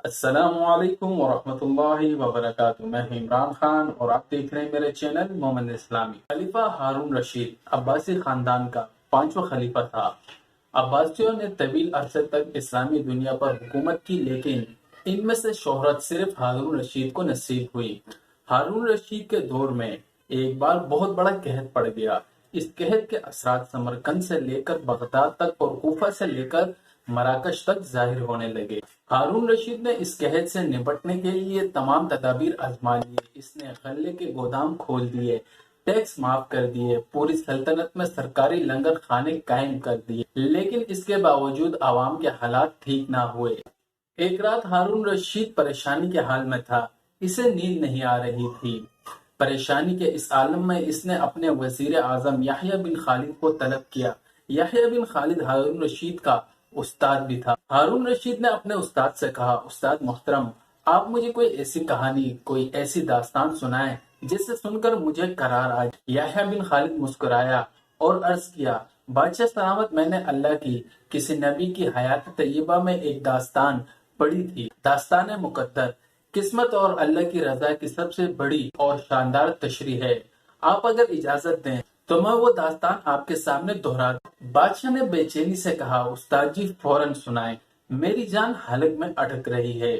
السلام علیکم ورحمۃ اللہ وبرکاتہ۔ میں ہوں عمران خان اور آپ دیکھ رہے ہیں میرے چینل مومن اسلامی۔ خلیفہ ہارون رشید عباسی خاندان کا پانچواں خلیفہ تھا۔ عباسیوں نے طویل عرصے تک اسلامی دنیا پر حکومت کی، لیکن ان میں سے شہرت صرف ہارون رشید کو نصیب ہوئی۔ ہارون رشید کے دور میں ایک بار بہت بڑا قحط پڑ گیا۔ اس قحط کے اثرات سمرقند سے لے کر بغداد تک اور کوفہ سے لے کر مراکش تک ظاہر ہونے لگے۔ ہارون رشید نے اس قحط سے نمٹنے کے لیے تمام تدابیر آزما لیے۔ اس نے غلے کے گودام کھول دیے، ٹیکس معاف کر دیے، پوری سلطنت میں سرکاری لنگر خانے قائم کر دیے، لیکن اس کے باوجود عوام کے حالات ٹھیک نہ ہوئے۔ ایک رات ہارون رشید پریشانی کے حال میں تھا، اسے نیند نہیں آ رہی تھی۔ پریشانی کے اس عالم میں اس نے اپنے وزیر اعظم یحییٰ بن خالد کو طلب کیا۔ یحییٰ بن خالد ہارون رشید کا استاد بھی تھا۔ ہارون رشید نے اپنے استاد سے کہا، استاد محترم، آپ مجھے کوئی ایسی کہانی، کوئی ایسی داستان سنائیں جسے سن کر مجھے قرار آ جائے۔ یحییٰ بن خالد مسکرایا اور عرض کیا، بادشاہ سلامت، میں نے اللہ کی کسی نبی کی حیات طیبہ میں ایک داستان پڑھی تھی۔ داستان مقدر قسمت اور اللہ کی رضا کی سب سے بڑی اور شاندار تشریح ہے۔ آپ اگر اجازت دیں تو میں وہ داستان آپ کے سامنے دہرا دوں۔ بادشاہ نے بے چینی سے کہا، استاد جی فوراً سنائیں، میری جان حلق میں اٹک رہی ہے۔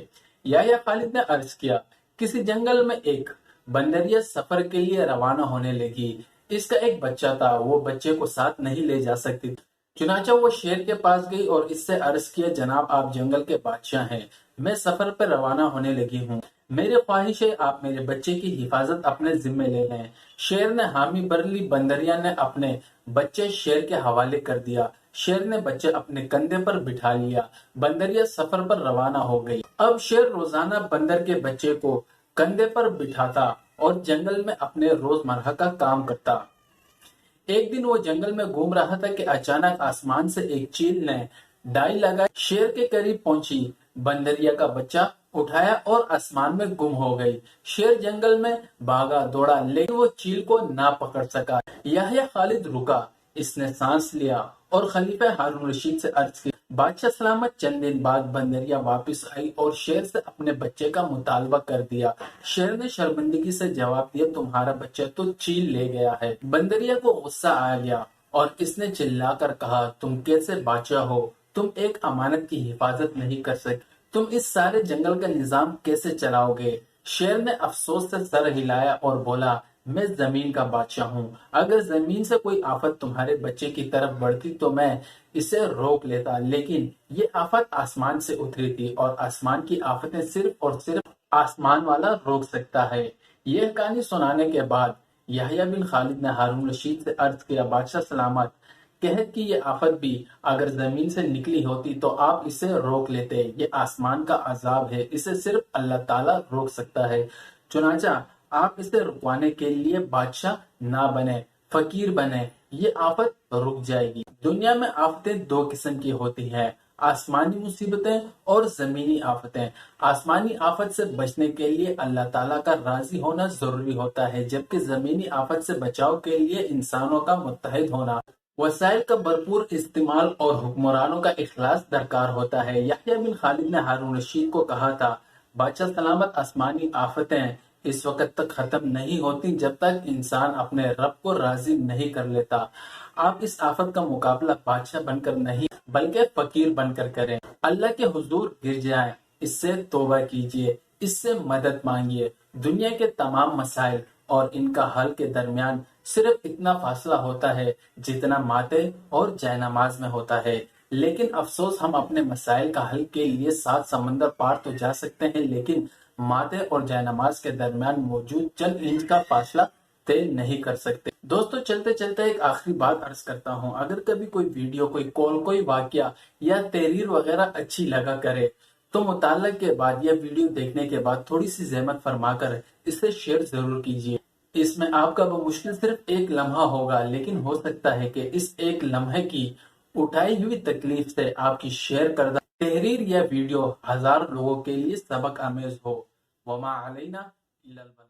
یحییٰ خالد نے عرض کیا، کسی جنگل میں ایک بندریا سفر کے لیے روانہ ہونے لگی۔ اس کا ایک بچہ تھا، وہ بچے کو ساتھ نہیں لے جا سکتی تھی۔ چنانچہ وہ شیر کے پاس گئی اور اس سے عرض کیا، جناب آپ جنگل کے بادشاہ ہیں، میں سفر پر روانہ ہونے لگی ہوں، میری خواہش ہے آپ میرے بچے کی حفاظت اپنے ذمے لے لیں۔ شیر نے حامی بھر لی، بندریا نے اپنے بچے شیر کے حوالے کر دیا۔ شیر نے بچے اپنے کندھے پر بٹھا لیا، بندریا سفر پر روانہ ہو گئی۔ اب شیر روزانہ بندر کے بچے کو کندھے پر بٹھاتا اور جنگل میں اپنے روزمرہ کا کام کرتا۔ ایک دن وہ جنگل میں گھوم رہا تھا کہ اچانک آسمان سے ایک چیل نے ڈائی لگائی، شیر کے قریب پہنچی، بندریا کا بچہ اٹھایا اور آسمان میں گم ہو گئی۔ شیر جنگل میں بھاگا دوڑا، لیکن وہ چیل کو نہ پکڑ سکا۔ یحییٰ خالد رکا، اس نے سانس لیا اور خلیفہ ہارون رشید سے عرض کی، بادشاہ سلامت، چند دن بعد بندریا واپس آئی اور شیر سے اپنے بچے کا مطالبہ کر دیا۔ شیر نے شرمندگی سے جواب دیا، تمہارا بچہ تو چیل لے گیا ہے۔ بندریا کو غصہ آ گیا اور اس نے چلا کر کہا، تم کیسے بادشاہ ہو؟ تم ایک امانت کی حفاظت نہیں کر سکتے، تم اس سارے جنگل کا نظام کیسے چلاؤ گے؟ شیر نے افسوس سے سر ہلایا اور بولا، میں زمین کا بادشاہ ہوں، اگر زمین سے کوئی آفت تمہارے بچے کی طرف بڑھتی تو میں اسے روک لیتا، لیکن یہ آفت آسمان سے اتری تھی اور آسمان کی آفتیں صرف اور صرف آسمان والا روک سکتا ہے۔ یہ کہانی سنانے کے بعد یحییٰ بن خالد نے ہارون رشید سے عرض کیا، بادشاہ سلامت، قحط کی یہ آفت بھی اگر زمین سے نکلی ہوتی تو آپ اسے روک لیتے، یہ آسمان کا عذاب ہے، اسے صرف اللہ تعالیٰ روک سکتا ہے، چنانچہ آپ اسے رکوانے کے لیے بادشاہ نہ بنے، فقیر بنے، یہ آفت رک جائے گی۔ دنیا میں آفتیں دو قسم کی ہوتی ہیں، آسمانی مصیبتیں اور زمینی آفتیں۔ آسمانی آفت سے بچنے کے لیے اللہ تعالیٰ کا راضی ہونا ضروری ہوتا ہے، جبکہ زمینی آفت سے بچاؤ کے لیے انسانوں کا متحد ہونا، وسائل کا بھرپور استعمال اور حکمرانوں کا اخلاص درکار ہوتا ہے۔ یحییٰ بن خالد نے ہارون رشید کو کہا تھا، بادشاہ سلامت، آسمانی آفتیں اس وقت تک ختم نہیں ہوتی جب تک انسان اپنے رب کو راضی نہیں کر لیتا۔ آپ اس آفت کا مقابلہ بادشاہ بن کر نہیں بلکہ فقیر بن کر کریں، اللہ کے حضور گر جائیں، اس سے توبہ کیجیے، اس سے مدد مانگیے۔ دنیا کے تمام مسائل اور ان کا حل کے درمیان صرف اتنا فاصلہ ہوتا ہے جتنا ماتے اور جائے نماز میں ہوتا ہے، لیکن افسوس ہم اپنے مسائل کا حل کے لیے 7 سمندر پار تو جا سکتے ہیں، لیکن ماتے اور جائے نماز کے درمیان موجود چند انچ کا فاصلہ طے نہیں کر سکتے۔ دوستو، چلتے چلتے ایک آخری بات عرض کرتا ہوں، اگر کبھی کوئی ویڈیو، کوئی کال، کوئی واقعہ یا تحریر وغیرہ اچھی لگا کرے تو مطالعہ کے بعد یا ویڈیو دیکھنے کے بعد تھوڑی سی زحمت فرما کر اسے شیئر ضرور کیجیے۔ اس میں آپ کا بمشکل صرف ایک لمحہ ہوگا، لیکن ہو سکتا ہے کہ اس ایک لمحے کی اٹھائی ہوئی تکلیف سے آپ کی شیئر کردہ تحریر یا ویڈیو ہزار لوگوں کے لیے سبق آمیز ہو۔ وما علینا الا البلاغ۔